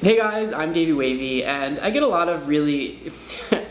Hey guys, I'm Davey Wavy, and I get a lot of really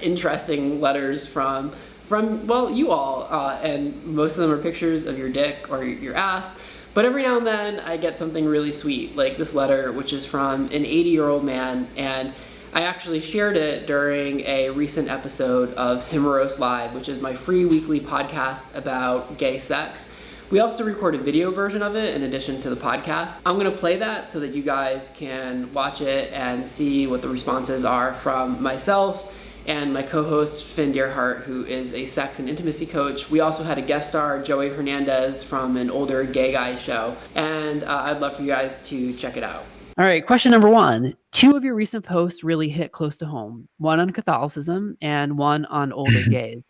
interesting letters from well, you all, and most of them are pictures of your dick or your ass. But every now and then, I get something really sweet, like this letter, which is from an 80-year-old man, and I actually shared it during a recent episode of Himeros Live, which is my free weekly podcast about gay sex. We also record a video version of it in addition to the podcast. I'm gonna play that so that you guys can watch it and see what the responses are from myself and my co-host Finn Deerhart, who is a sex and intimacy coach. We also had a guest star, Joey Hernandez, from an older gay guy show, and I'd love for you guys to check it out. All right, question number one. Two of your recent posts really hit close to home, one on Catholicism and one on older gays.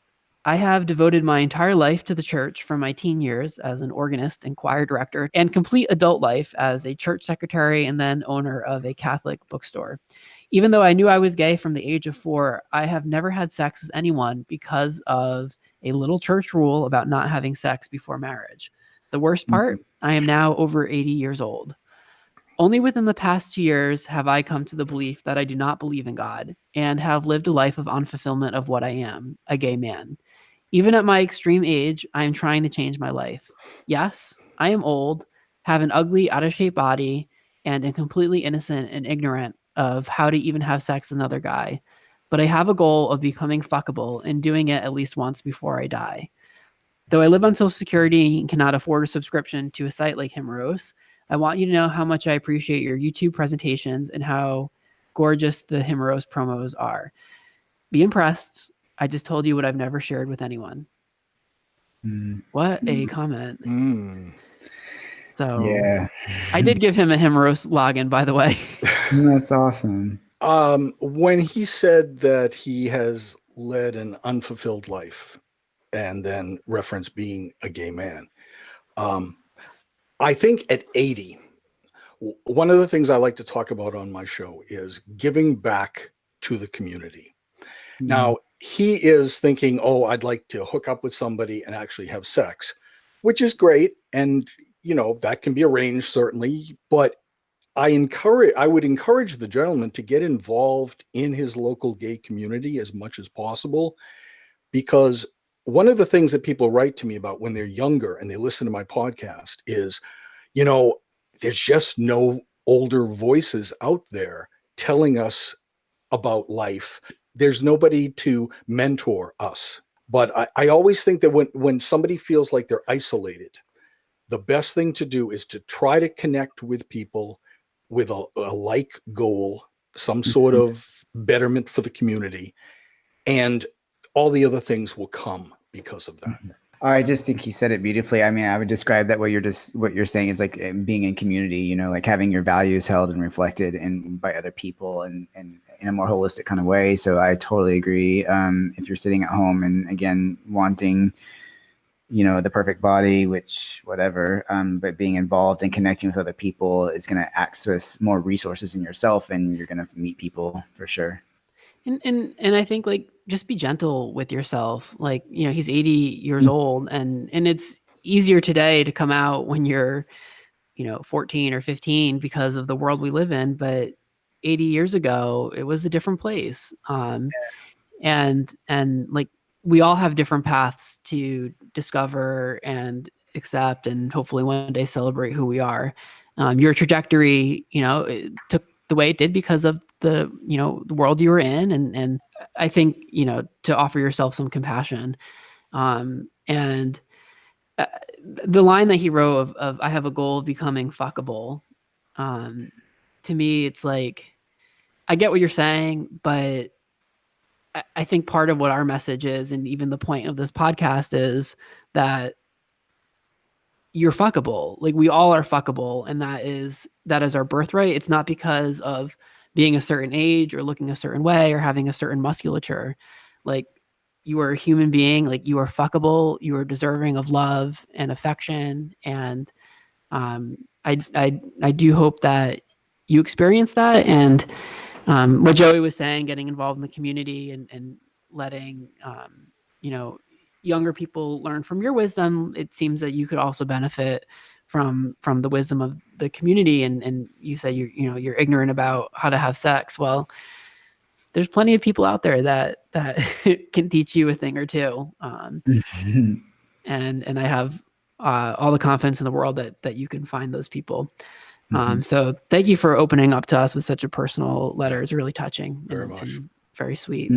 I have devoted my entire life to the church from my teen years as an organist and choir director, and complete adult life as a church secretary and then owner of a Catholic bookstore. Even though I knew I was gay from the age of 4, I have never had sex with anyone because of a little church rule about not having sex before marriage. The worst part, I am now over 80 years old. Only within the past 2 years have I come to the belief that I do not believe in God and have lived a life of unfulfillment of what I am, a gay man. Even at my extreme age, I am trying to change my life. Yes, I am old, have an ugly, out-of-shape body, and am completely innocent and ignorant of how to even have sex with another guy. But I have a goal of becoming fuckable and doing it at least once before I die. Though I live on Social Security and cannot afford a subscription to a site like Himeros, I want you to know how much I appreciate your YouTube presentations and how gorgeous the Himeros promos are. Be impressed. I just told you what I've never shared with anyone. What a comment. So Yeah. I did give him a Himeros login, by the way. That's awesome. When he said that he has led an unfulfilled life and then reference being a gay man, I think at 80, one of the things I like to talk about on my show is giving back to the community. Now, he is thinking, oh, I'd like to hook up with somebody and actually have sex, which is great. And, you know, that can be arranged, certainly. But I would encourage the gentleman to get involved in his local gay community as much as possible, because one of the things that people write to me about when they're younger and they listen to my podcast is, you know, there's just no older voices out there telling us about life. There's nobody to mentor us. But I always think that when somebody feels like they're isolated, the best thing to do is to try to connect with people with a like goal, some sort of betterment for the community, and all the other things will come because of that. I just think he said it beautifully. I mean, I would describe that what you're saying is like being in community, you know, like having your values held and reflected by other people and in a more holistic kind of way. So I totally agree. If you're sitting at home and again, wanting, you know, the perfect body, which whatever, but being involved and connecting with other people is going to access more resources in yourself and you're going to meet people for sure. And I think like just be gentle with yourself. Like, you know, he's 80 years old and it's easier today to come out when you're, you know, 14 or 15 because of the world we live in, but 80 years ago it was a different place. And like we all have different paths to discover and accept and hopefully one day celebrate who we are. Your trajectory, you know, it took the way it did because of the, you know, the world you were in. And I think, you know, to offer yourself some compassion. And the line that he wrote of I have a goal of becoming fuckable. To me, it's like, I get what you're saying, but I think part of what our message is, and even the point of this podcast is that you're fuckable. Like we all are fuckable. And that is our birthright. It's not because of being a certain age or looking a certain way or having a certain musculature. Like you are a human being, like you are fuckable. You are deserving of love and affection. And I do hope that you experience that. And what Joey was saying, getting involved in the community and letting, you know, younger people learn from your wisdom, it seems that you could also benefit from the wisdom of the community, and you said you're ignorant about how to have sex. Well, there's plenty of people out there that can teach you a thing or two. And I have all the confidence in the world that you can find those people. So thank you for opening up to us with such a personal letter. It's really touching and very sweet.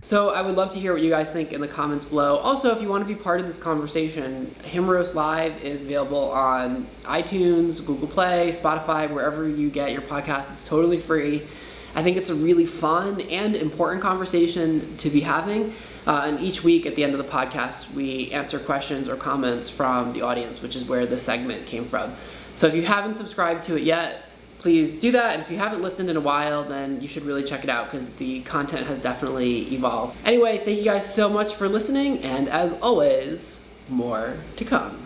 So I would love to hear what you guys think in the comments below. Also, if you want to be part of this conversation, Hymn Roast Live is available on iTunes, Google Play, Spotify, wherever you get your podcast. It's totally free. I think it's a really fun and important conversation to be having. And each week at the end of the podcast, we answer questions or comments from the audience, which is where this segment came from. So if you haven't subscribed to it yet, please do that. And if you haven't listened in a while, then you should really check it out because the content has definitely evolved. Anyway, thank you guys so much for listening. And as always, more to come.